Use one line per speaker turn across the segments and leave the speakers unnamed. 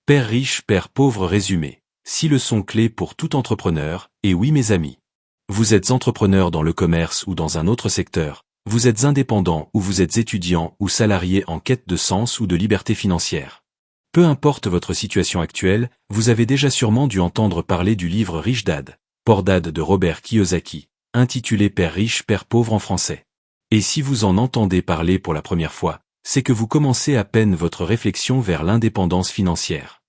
Père riche, père pauvre résumé. 6 leçons clés pour tout entrepreneur, et oui mes amis. Vous êtes entrepreneur dans le commerce ou dans un autre secteur, vous êtes indépendant ou vous êtes étudiant ou salarié en quête de sens ou de liberté financière. Peu importe votre situation actuelle, vous avez déjà sûrement dû entendre parler du livre Rich Dad, Poor Dad de Robert Kiyosaki, intitulé Père riche, père pauvre en français. Et si vous en entendez parler pour la première fois, c'est que vous commencez à peine votre réflexion vers l'indépendance financière.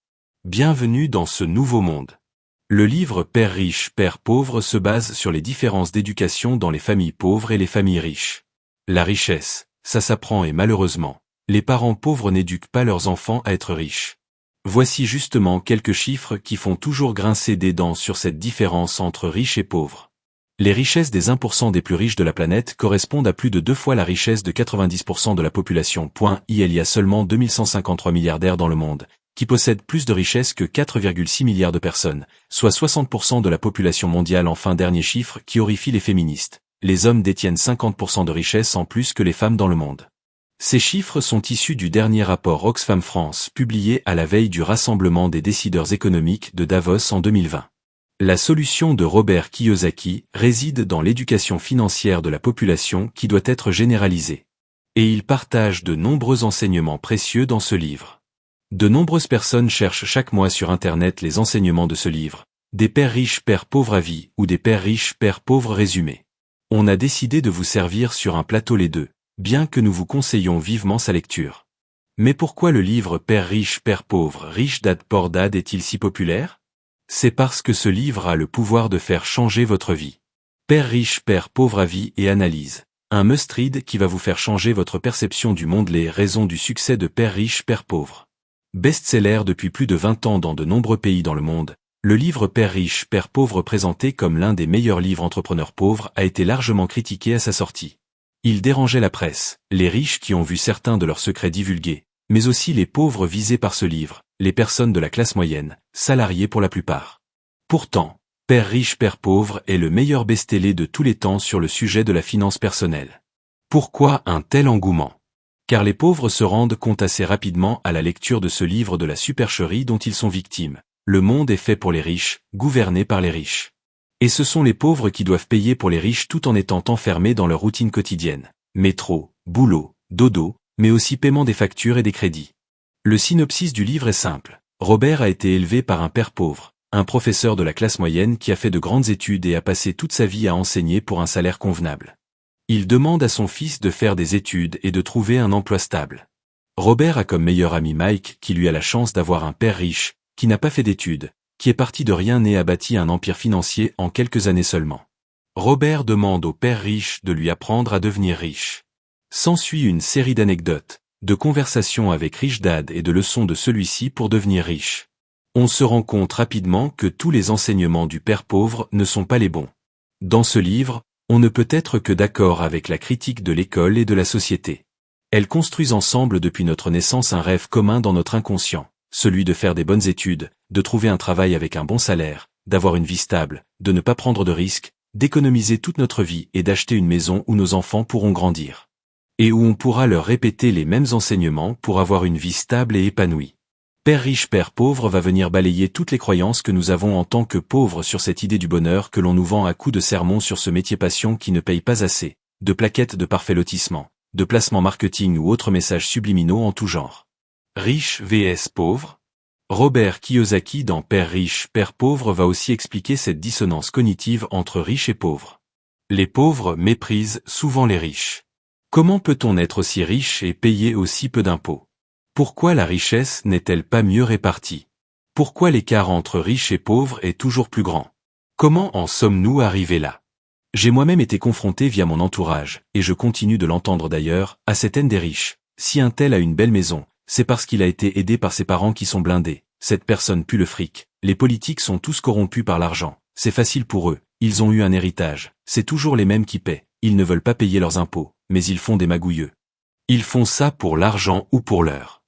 Bienvenue dans ce nouveau monde. Le livre Père riche, père pauvre se base sur les différences d'éducation dans les familles pauvres et les familles riches. La richesse, ça s'apprend et malheureusement, les parents pauvres n'éduquent pas leurs enfants à être riches. Voici justement quelques chiffres qui font toujours grincer des dents sur cette différence entre riches et pauvres. Les richesses des 1% des plus riches de la planète correspondent à plus de 2 fois la richesse de 90% de la population. Il y a seulement 2153 milliardaires dans le monde, qui possèdent plus de richesses que 4,6 milliards de personnes, soit 60% de la population mondiale. Enfin, dernier chiffre qui horrifie les féministes. Les hommes détiennent 50% de richesses en plus que les femmes dans le monde. Ces chiffres sont issus du dernier rapport Oxfam France publié à la veille du rassemblement des décideurs économiques de Davos en 2020. La solution de Robert Kiyosaki réside dans l'éducation financière de la population qui doit être généralisée. Et il partage de nombreux enseignements précieux dans ce livre. De nombreuses personnes cherchent chaque mois sur Internet les enseignements de ce livre, des pères riches, pères pauvres à vie ou des pères riches, pères pauvres résumés. On a décidé de vous servir sur un plateau les deux, bien que nous vous conseillons vivement sa lecture. Mais pourquoi le livre Père riche, père pauvre, Rich Dad Poor Dad est-il si populaire ? C'est parce que ce livre a le pouvoir de faire changer votre vie. Père riche, père pauvre à vie et analyse. Un must-read qui va vous faire changer votre perception du monde. Les raisons du succès de Père riche, père pauvre. Best-seller depuis plus de 20 ans dans de nombreux pays dans le monde, le livre Père riche, père pauvre présenté comme l'un des meilleurs livres entrepreneurs pauvres a été largement critiqué à sa sortie. Il dérangeait la presse, les riches qui ont vu certains de leurs secrets divulgués, mais aussi les pauvres visés par ce livre, les personnes de la classe moyenne, salariés pour la plupart. Pourtant, Père riche, père pauvre est le meilleur best-seller de tous les temps sur le sujet de la finance personnelle. Pourquoi un tel engouement ? Car les pauvres se rendent compte assez rapidement à la lecture de ce livre de la supercherie dont ils sont victimes. Le monde est fait pour les riches, gouverné par les riches. Et ce sont les pauvres qui doivent payer pour les riches tout en étant enfermés dans leur routine quotidienne. Métro, boulot, dodo, mais aussi paiement des factures et des crédits. Le synopsis du livre est simple. Robert a été élevé par un père pauvre, un professeur de la classe moyenne qui a fait de grandes études et a passé toute sa vie à enseigner pour un salaire convenable. Il demande à son fils de faire des études et de trouver un emploi stable. Robert a comme meilleur ami Mike, qui lui a la chance d'avoir un père riche, qui n'a pas fait d'études, qui est parti de rien et a bâti un empire financier en quelques années seulement. Robert demande au père riche de lui apprendre à devenir riche. S'ensuit une série d'anecdotes, de conversations avec Rich Dad et de leçons de celui-ci pour devenir riche. On se rend compte rapidement que tous les enseignements du père pauvre ne sont pas les bons. Dans ce livre, on ne peut être que d'accord avec la critique de l'école et de la société. Elles construisent ensemble depuis notre naissance un rêve commun dans notre inconscient, celui de faire des bonnes études, de trouver un travail avec un bon salaire, d'avoir une vie stable, de ne pas prendre de risques, d'économiser toute notre vie et d'acheter une maison où nos enfants pourront grandir. Et où on pourra leur répéter les mêmes enseignements pour avoir une vie stable et épanouie. Père riche, père pauvre va venir balayer toutes les croyances que nous avons en tant que pauvres sur cette idée du bonheur que l'on nous vend à coups de sermons sur ce métier passion qui ne paye pas assez, de plaquettes de parfait lotissement, de placements marketing ou autres messages subliminaux en tout genre. Riche vs pauvre. Robert Kiyosaki dans Père riche, père pauvre va aussi expliquer cette dissonance cognitive entre riches et pauvres. Les pauvres méprisent souvent les riches. Comment peut-on être aussi riche et payer aussi peu d'impôts ? Pourquoi la richesse n'est-elle pas mieux répartie ? Pourquoi l'écart entre riches et pauvres est toujours plus grand ? Comment en sommes-nous arrivés là ? J'ai moi-même été confronté via mon entourage, et je continue de l'entendre d'ailleurs, à cette haine des riches. Si un tel a une belle maison, c'est parce qu'il a été aidé par ses parents qui sont blindés. Cette personne pue le fric. Les politiques sont tous corrompus par l'argent. C'est facile pour eux. Ils ont eu un héritage. C'est toujours les mêmes qui paient. Ils ne veulent pas payer leurs impôts, mais ils font des magouilleux. Ils font ça pour l'argent ou pour l'heure.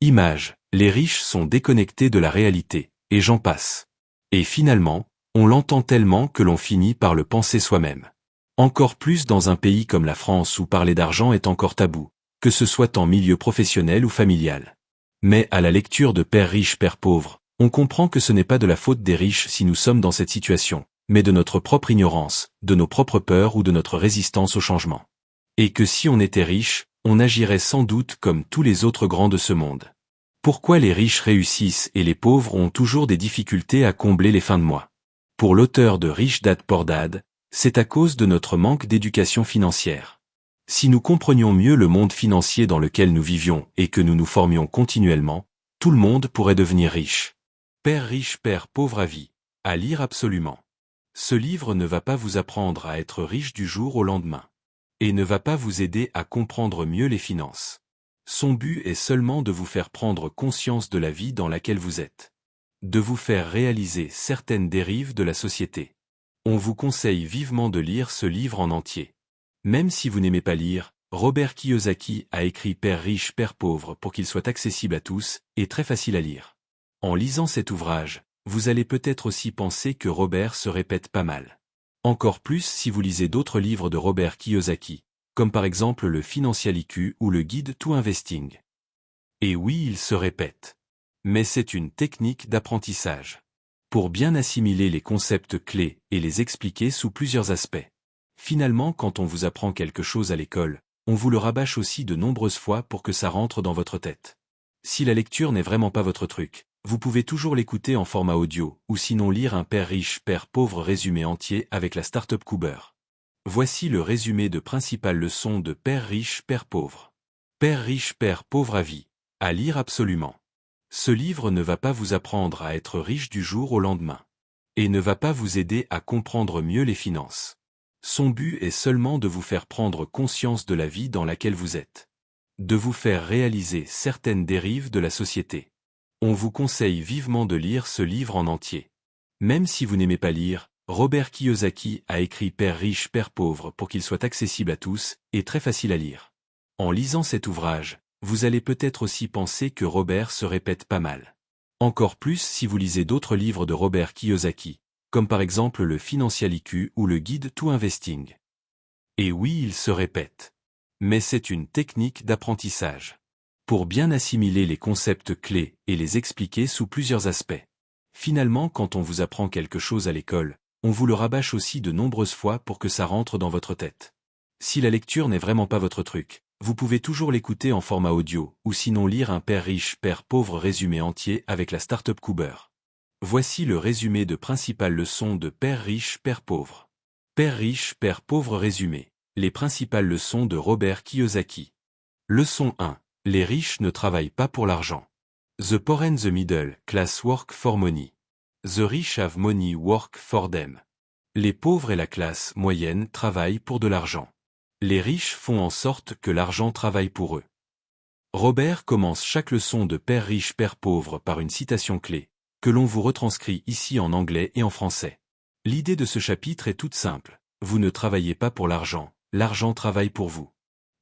Image, les riches sont déconnectés de la réalité, et j'en passe. Et finalement, on l'entend tellement que l'on finit par le penser soi-même. Encore plus dans un pays comme la France où parler d'argent est encore tabou, que ce soit en milieu professionnel ou familial. Mais à la lecture de Père riche, Père pauvre, on comprend que ce n'est pas de la faute des riches si nous sommes dans cette situation, mais de notre propre ignorance, de nos propres peurs ou de notre résistance au changement. Et que si on était riche, on agirait sans doute comme tous les autres grands de ce monde. Pourquoi les riches réussissent et les pauvres ont toujours des difficultés à combler les fins de mois? Pour l'auteur de Rich Dad Poor Dad, c'est à cause de notre manque d'éducation financière. Si nous comprenions mieux le monde financier dans lequel nous vivions et que nous nous formions continuellement, tout le monde pourrait devenir riche. Père riche, Père pauvre à vie. À lire absolument. Ce livre ne va pas vous apprendre à être riche du jour au lendemain. Et ne va pas vous aider à comprendre mieux les finances. Son but est seulement de vous faire prendre conscience de la vie dans laquelle vous êtes. De vous faire réaliser certaines dérives de la société. On vous conseille vivement de lire ce livre en entier. Même si vous n'aimez pas lire, Robert Kiyosaki a écrit Père riche, Père pauvre pour qu'il soit accessible à tous et très facile à lire. En lisant cet ouvrage, vous allez peut-être aussi penser que Robert se répète pas mal. Encore plus si vous lisez d'autres livres de Robert Kiyosaki, comme par exemple le Financial IQ ou le Guide to Investing. Et oui, il se répète. Mais c'est une technique d'apprentissage. Pour bien assimiler les concepts clés et les expliquer sous plusieurs aspects. Finalement, quand on vous apprend quelque chose à l'école, on vous le rabâche aussi de nombreuses fois pour que ça rentre dans votre tête. Si la lecture n'est vraiment pas votre truc, vous pouvez toujours l'écouter en format audio, ou sinon lire un Père riche, Père pauvre résumé entier avec la Startup Cooper. Voici le résumé de principales leçons de Père riche, Père pauvre. Père riche, Père pauvre à vie. À lire absolument. Ce livre ne va pas vous apprendre à être riche du jour au lendemain. Et ne va pas vous aider à comprendre mieux les finances. Son but est seulement de vous faire prendre conscience de la vie dans laquelle vous êtes. De vous faire réaliser certaines dérives de la société. On vous conseille vivement de lire ce livre en entier. Même si vous n'aimez pas lire, Robert Kiyosaki a écrit Père riche, Père pauvre pour qu'il soit accessible à tous et très facile à lire. En lisant cet ouvrage, vous allez peut-être aussi penser que Robert se répète pas mal. Encore plus si vous lisez d'autres livres de Robert Kiyosaki, comme par exemple le Financial IQ ou le Guide to Investing. Et oui, il se répète. Mais c'est une technique d'apprentissage. Pour bien assimiler les concepts clés et les expliquer sous plusieurs aspects. Finalement, quand on vous apprend quelque chose à l'école, on vous le rabâche aussi de nombreuses fois pour que ça rentre dans votre tête. Si la lecture n'est vraiment pas votre truc, vous pouvez toujours l'écouter en format audio, ou sinon lire un Père riche, Père pauvre résumé entier avec la Startup Cooper. Voici le résumé de principales leçons de Père riche, Père pauvre. Père riche, Père pauvre résumé. Les principales leçons de Robert Kiyosaki. Leçon 1. Les riches ne travaillent pas pour l'argent. The poor and the middle class work for money. The rich have money work for them. Les pauvres et la classe moyenne travaillent pour de l'argent. Les riches font en sorte que l'argent travaille pour eux. Robert commence chaque leçon de Père riche, Père pauvre par une citation clé, que l'on vous retranscrit ici en anglais et en français. L'idée de ce chapitre est toute simple. Vous ne travaillez pas pour l'argent, l'argent travaille pour vous.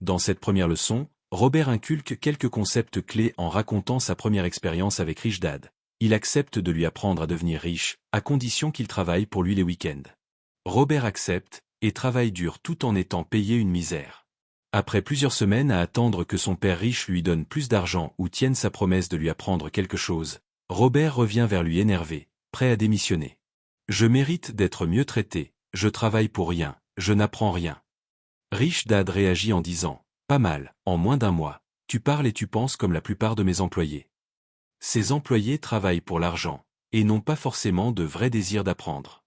Dans cette première leçon, Robert inculque quelques concepts clés en racontant sa première expérience avec Rich Dad. Il accepte de lui apprendre à devenir riche, à condition qu'il travaille pour lui les week-ends. Robert accepte, et travaille dur tout en étant payé une misère. Après plusieurs semaines à attendre que son père riche lui donne plus d'argent ou tienne sa promesse de lui apprendre quelque chose, Robert revient vers lui énervé, prêt à démissionner. Je mérite d'être mieux traité, je travaille pour rien, je n'apprends rien. Rich Dad réagit en disant, pas mal, en moins d'un mois, tu parles et tu penses comme la plupart de mes employés. Ces employés travaillent pour l'argent, et n'ont pas forcément de vrai désir d'apprendre.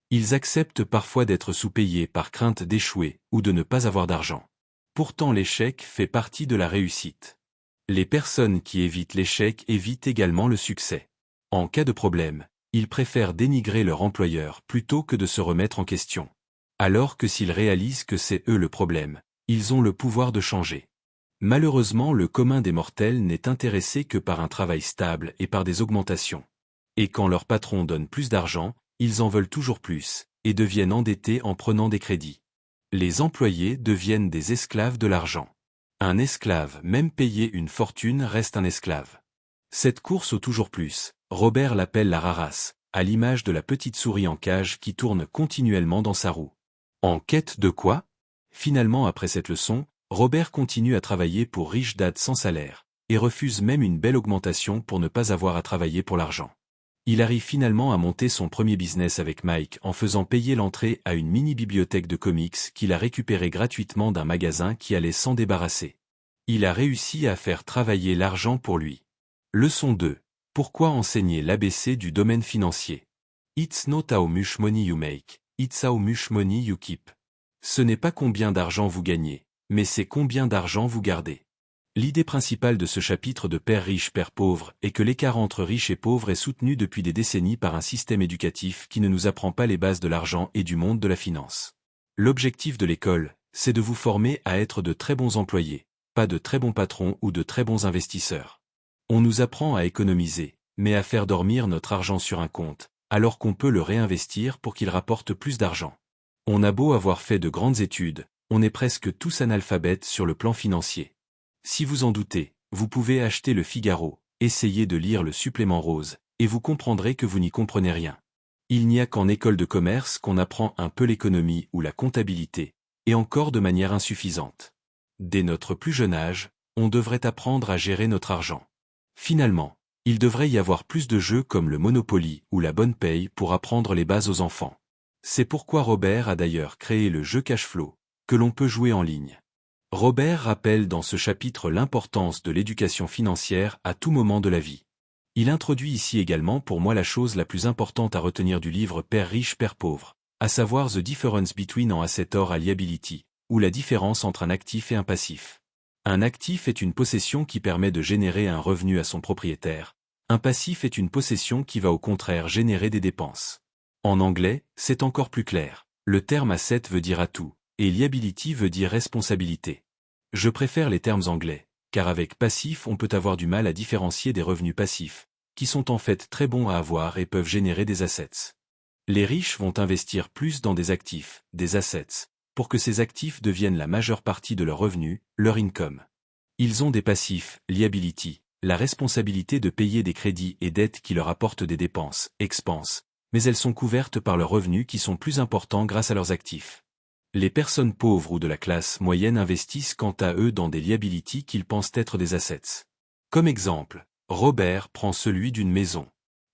Ils acceptent parfois d'être sous-payés par crainte d'échouer ou de ne pas avoir d'argent. Pourtant l'échec fait partie de la réussite. Les personnes qui évitent l'échec évitent également le succès. En cas de problème, ils préfèrent dénigrer leur employeur plutôt que de se remettre en question. Alors que s'ils réalisent que c'est eux le problème, ils ont le pouvoir de changer. Malheureusement, le commun des mortels n'est intéressé que par un travail stable et par des augmentations. Et quand leur patron donne plus d'argent, ils en veulent toujours plus, et deviennent endettés en prenant des crédits. Les employés deviennent des esclaves de l'argent. Un esclave, même payé une fortune, reste un esclave. Cette course au toujours plus, Robert l'appelle la rarasse, à l'image de la petite souris en cage qui tourne continuellement dans sa roue. En quête de quoi? Finalement, après cette leçon, Robert continue à travailler pour Rich Dad sans salaire, et refuse même une belle augmentation pour ne pas avoir à travailler pour l'argent. Il arrive finalement à monter son premier business avec Mike en faisant payer l'entrée à une mini-bibliothèque de comics qu'il a récupérée gratuitement d'un magasin qui allait s'en débarrasser. Il a réussi à faire travailler l'argent pour lui. Leçon 2. Pourquoi enseigner l'ABC du domaine financier? It's not how much money you make, it's how much money you keep. Ce n'est pas combien d'argent vous gagnez, mais c'est combien d'argent vous gardez. L'idée principale de ce chapitre de Père riche, Père pauvre est que l'écart entre riches et pauvres est soutenu depuis des décennies par un système éducatif qui ne nous apprend pas les bases de l'argent et du monde de la finance. L'objectif de l'école, c'est de vous former à être de très bons employés, pas de très bons patrons ou de très bons investisseurs. On nous apprend à économiser, mais à faire dormir notre argent sur un compte, alors qu'on peut le réinvestir pour qu'il rapporte plus d'argent. On a beau avoir fait de grandes études, on est presque tous analphabètes sur le plan financier. Si vous en doutez, vous pouvez acheter le Figaro, essayez de lire le supplément rose, et vous comprendrez que vous n'y comprenez rien. Il n'y a qu'en école de commerce qu'on apprend un peu l'économie ou la comptabilité, et encore de manière insuffisante. Dès notre plus jeune âge, on devrait apprendre à gérer notre argent. Finalement, il devrait y avoir plus de jeux comme le Monopoly ou la bonne paye pour apprendre les bases aux enfants. C'est pourquoi Robert a d'ailleurs créé le jeu Cashflow, que l'on peut jouer en ligne. Robert rappelle dans ce chapitre l'importance de l'éducation financière à tout moment de la vie. Il introduit ici également pour moi la chose la plus importante à retenir du livre Père riche, Père pauvre, à savoir The Difference Between an Asset or a Liability, ou la différence entre un actif et un passif. Un actif est une possession qui permet de générer un revenu à son propriétaire. Un passif est une possession qui va au contraire générer des dépenses. En anglais, c'est encore plus clair. Le terme asset veut dire atout, et liability veut dire responsabilité. Je préfère les termes anglais, car avec passif on peut avoir du mal à différencier des revenus passifs, qui sont en fait très bons à avoir et peuvent générer des assets. Les riches vont investir plus dans des actifs, des assets, pour que ces actifs deviennent la majeure partie de leur revenu, leur income. Ils ont des passifs, liability, la responsabilité de payer des crédits et dettes qui leur apportent des dépenses, expenses, mais elles sont couvertes par leurs revenus qui sont plus importants grâce à leurs actifs. Les personnes pauvres ou de la classe moyenne investissent quant à eux dans des liabilities qu'ils pensent être des assets. Comme exemple, Robert prend celui d'une maison.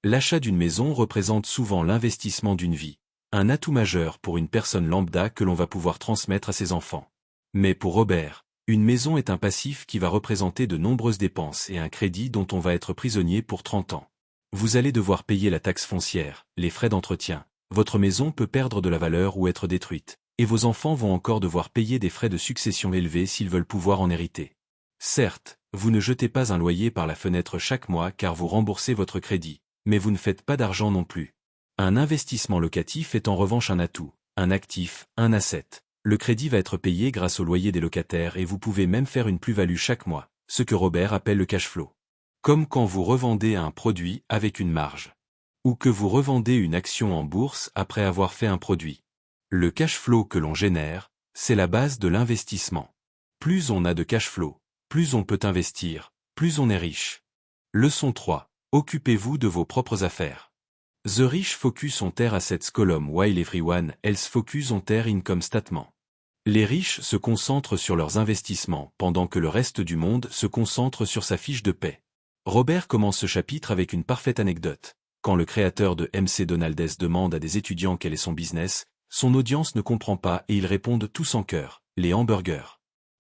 L'achat d'une maison représente souvent l'investissement d'une vie, un atout majeur pour une personne lambda que l'on va pouvoir transmettre à ses enfants. Mais pour Robert, une maison est un passif qui va représenter de nombreuses dépenses et un crédit dont on va être prisonnier pour 30 ans. Vous allez devoir payer la taxe foncière, les frais d'entretien, votre maison peut perdre de la valeur ou être détruite. Et vos enfants vont encore devoir payer des frais de succession élevés s'ils veulent pouvoir en hériter. Certes, vous ne jetez pas un loyer par la fenêtre chaque mois car vous remboursez votre crédit, mais vous ne faites pas d'argent non plus. Un investissement locatif est en revanche un atout, un actif, un asset. Le crédit va être payé grâce au loyer des locataires et vous pouvez même faire une plus-value chaque mois, ce que Robert appelle le cash flow. Comme quand vous revendez un produit avec une marge. Ou que vous revendez une action en bourse après avoir fait un produit. Le cash flow que l'on génère, c'est la base de l'investissement. Plus on a de cash flow, plus on peut investir, plus on est riche. Leçon 3. Occupez-vous de vos propres affaires. The rich focus on their assets column while everyone else focus on their income statement. Les riches se concentrent sur leurs investissements pendant que le reste du monde se concentre sur sa fiche de paie. Robert commence ce chapitre avec une parfaite anecdote. Quand le créateur de MC Donald's demande à des étudiants quel est son business, son audience ne comprend pas et ils répondent tous en chœur, les hamburgers.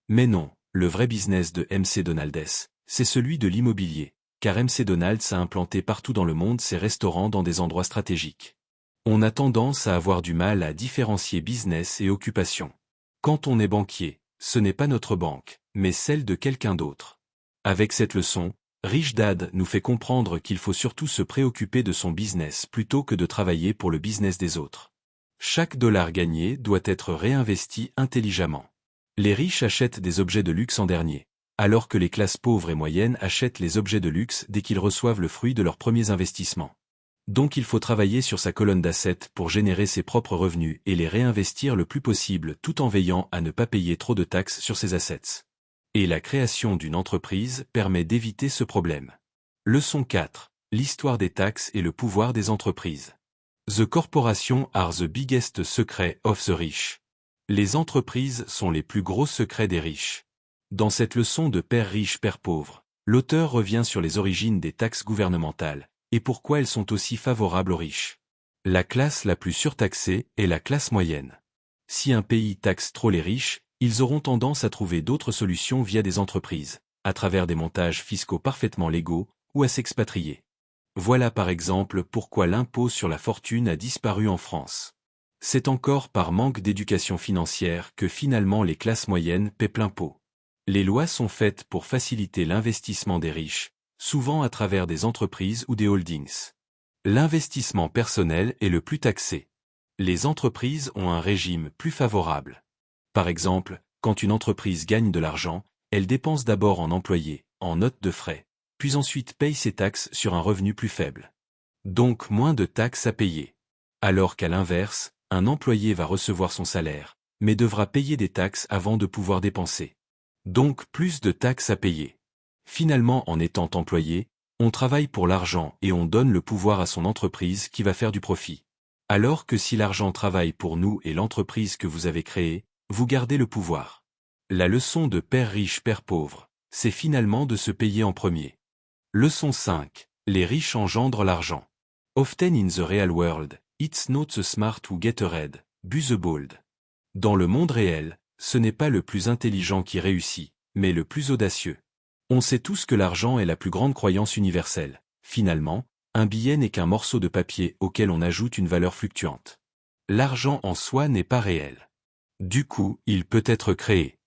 Mais non, le vrai business de MC Donald's, c'est celui de l'immobilier, car MC Donald's a implanté partout dans le monde ses restaurants dans des endroits stratégiques. On a tendance à avoir du mal à différencier business et occupation. Quand on est banquier, ce n'est pas notre banque, mais celle de quelqu'un d'autre. Avec cette leçon, Rich Dad nous fait comprendre qu'il faut surtout se préoccuper de son business plutôt que de travailler pour le business des autres. Chaque dollar gagné doit être réinvesti intelligemment. Les riches achètent des objets de luxe en dernier, alors que les classes pauvres et moyennes achètent les objets de luxe dès qu'ils reçoivent le fruit de leurs premiers investissements. Donc il faut travailler sur sa colonne d'assets pour générer ses propres revenus et les réinvestir le plus possible tout en veillant à ne pas payer trop de taxes sur ses assets. Et la création d'une entreprise permet d'éviter ce problème. Leçon 4. L'histoire des taxes et le pouvoir des entreprises. The corporations are the biggest secret of the rich. Les entreprises sont les plus gros secrets des riches. Dans cette leçon de Père riche, Père pauvre, L'auteur revient sur les origines des taxes gouvernementales, et pourquoi elles sont aussi favorables aux riches. La classe la plus surtaxée est la classe moyenne. Si un pays taxe trop les riches, ils auront tendance à trouver d'autres solutions via des entreprises, à travers des montages fiscaux parfaitement légaux, ou à s'expatrier. Voilà par exemple pourquoi l'impôt sur la fortune a disparu en France. C'est encore par manque d'éducation financière que finalement les classes moyennes paient plein pot. Les lois sont faites pour faciliter l'investissement des riches, souvent à travers des entreprises ou des holdings. L'investissement personnel est le plus taxé. Les entreprises ont un régime plus favorable. Par exemple, quand une entreprise gagne de l'argent, elle dépense d'abord en employés, en notes de frais, puis ensuite paye ses taxes sur un revenu plus faible. Donc moins de taxes à payer. Alors qu'à l'inverse, un employé va recevoir son salaire, mais devra payer des taxes avant de pouvoir dépenser. Donc plus de taxes à payer. Finalement, en étant employé, on travaille pour l'argent et on donne le pouvoir à son entreprise qui va faire du profit. Alors que si l'argent travaille pour nous et l'entreprise que vous avez créée, vous gardez le pouvoir. La leçon de Père riche, Père pauvre, c'est finalement de se payer en premier. Leçon 5. Les riches engendrent l'argent. Often in the real world, it's not the smart who get ahead, but the bold. Dans le monde réel, ce n'est pas le plus intelligent qui réussit, mais le plus audacieux. On sait tous que l'argent est la plus grande croyance universelle. Finalement, un billet n'est qu'un morceau de papier auquel on ajoute une valeur fluctuante. L'argent en soi n'est pas réel. Du coup, il peut être créé.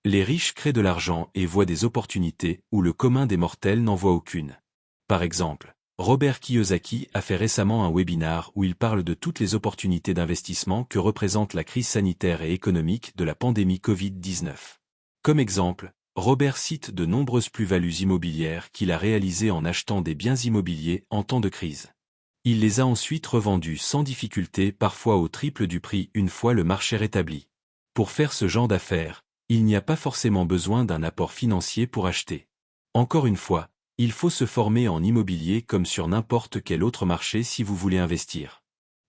Les riches créent de l'argent et voient des opportunités où le commun des mortels n'en voit aucune. Par exemple, Robert Kiyosaki a fait récemment un webinar où il parle de toutes les opportunités d'investissement que représente la crise sanitaire et économique de la pandémie Covid-19. Comme exemple, Robert cite de nombreuses plus-values immobilières qu'il a réalisées en achetant des biens immobiliers en temps de crise. Il les a ensuite revendus sans difficulté, parfois au triple du prix une fois le marché rétabli. Pour faire ce genre d'affaires, il n'y a pas forcément besoin d'un apport financier pour acheter. Encore une fois, il faut se former en immobilier comme sur n'importe quel autre marché si vous voulez investir.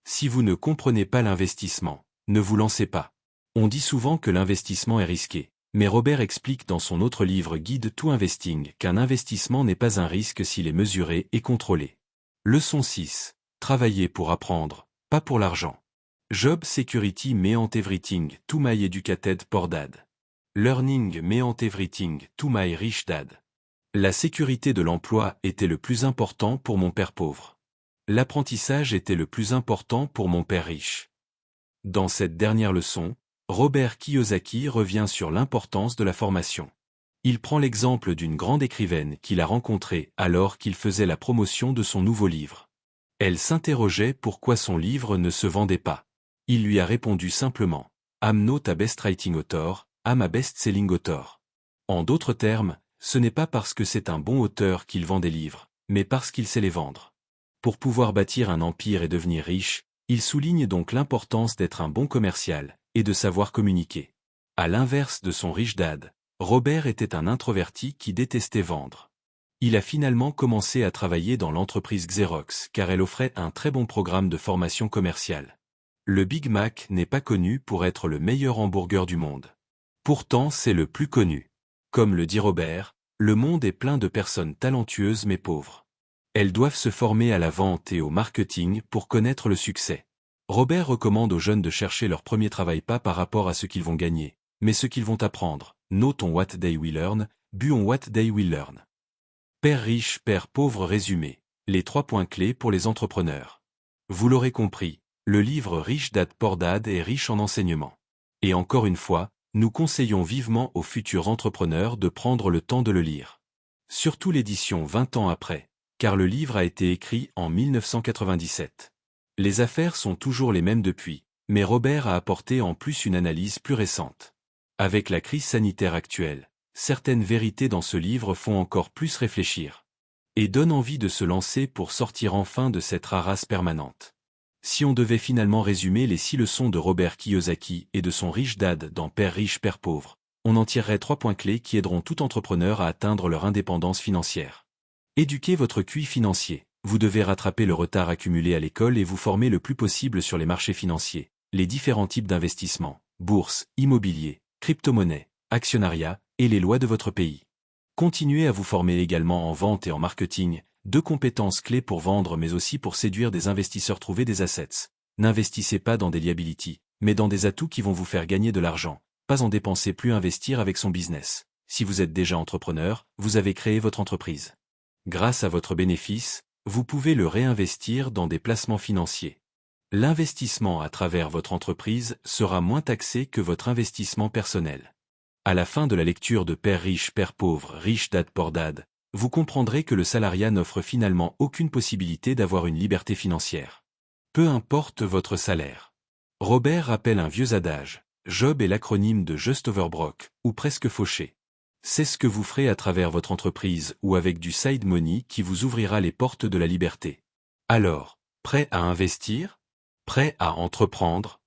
Si vous ne comprenez pas l'investissement, ne vous lancez pas. On dit souvent que l'investissement est risqué. Mais Robert explique dans son autre livre Guide to Investing qu'un investissement n'est pas un risque s'il est mesuré et contrôlé. Leçon 6. Travailler pour apprendre, pas pour l'argent. Job security meant everything to my educated poor dad. Learning meant everything to my rich dad. La sécurité de l'emploi était le plus important pour mon père pauvre. L'apprentissage était le plus important pour mon père riche. Dans cette dernière leçon, Robert Kiyosaki revient sur l'importance de la formation. Il prend l'exemple d'une grande écrivaine qu'il a rencontrée alors qu'il faisait la promotion de son nouveau livre. Elle s'interrogeait pourquoi son livre ne se vendait pas. Il lui a répondu simplement « I'm not a best writing author, I'm a best-selling author ». En d'autres termes, ce n'est pas parce que c'est un bon auteur qu'il vend des livres, mais parce qu'il sait les vendre. Pour pouvoir bâtir un empire et devenir riche, il souligne donc l'importance d'être un bon commercial et de savoir communiquer. À l'inverse de son riche dad, Robert était un introverti qui détestait vendre. Il a finalement commencé à travailler dans l'entreprise Xerox car elle offrait un très bon programme de formation commerciale. Le Big Mac n'est pas connu pour être le meilleur hamburger du monde. Pourtant, c'est le plus connu. Comme le dit Robert, le monde est plein de personnes talentueuses mais pauvres. Elles doivent se former à la vente et au marketing pour connaître le succès. Robert recommande aux jeunes de chercher leur premier travail pas par rapport à ce qu'ils vont gagner, mais ce qu'ils vont apprendre. Not on what they will learn, but on what they will learn. Père riche, père pauvre résumé. Les 3 points clés pour les entrepreneurs. Vous l'aurez compris, le livre Rich Dad Poor Dad est riche en enseignements. Et encore une fois, nous conseillons vivement aux futurs entrepreneurs de prendre le temps de le lire. Surtout l'édition 20 ans après, car le livre a été écrit en 1997. Les affaires sont toujours les mêmes depuis, mais Robert a apporté en plus une analyse plus récente. Avec la crise sanitaire actuelle, certaines vérités dans ce livre font encore plus réfléchir. Et donnent envie de se lancer pour sortir enfin de cette rarasse permanente. Si on devait finalement résumer les 6 leçons de Robert Kiyosaki et de son riche dad dans Père riche, Père pauvre, on en tirerait 3 points clés qui aideront tout entrepreneur à atteindre leur indépendance financière. Éduquez votre QI financier. Vous devez rattraper le retard accumulé à l'école et vous former le plus possible sur les marchés financiers, les différents types d'investissements, bourse, immobilier, crypto-monnaie, actionnariat, et les lois de votre pays. Continuez à vous former également en vente et en marketing, deux compétences clés pour vendre mais aussi pour séduire des investisseurs. Trouver des assets. N'investissez pas dans des liabilities, mais dans des atouts qui vont vous faire gagner de l'argent, pas en dépenser plus. Investir avec son business. Si vous êtes déjà entrepreneur, vous avez créé votre entreprise. Grâce à votre bénéfice, vous pouvez le réinvestir dans des placements financiers. L'investissement à travers votre entreprise sera moins taxé que votre investissement personnel. À la fin de la lecture de Père riche, Père pauvre, Rich Dad Poor Dad, vous comprendrez que le salariat n'offre finalement aucune possibilité d'avoir une liberté financière. Peu importe votre salaire. Robert rappelle un vieux adage, Job est l'acronyme de Just Overbroke, ou presque fauché. C'est ce que vous ferez à travers votre entreprise ou avec du side money qui vous ouvrira les portes de la liberté. Alors, prêt à investir? Prêt à entreprendre?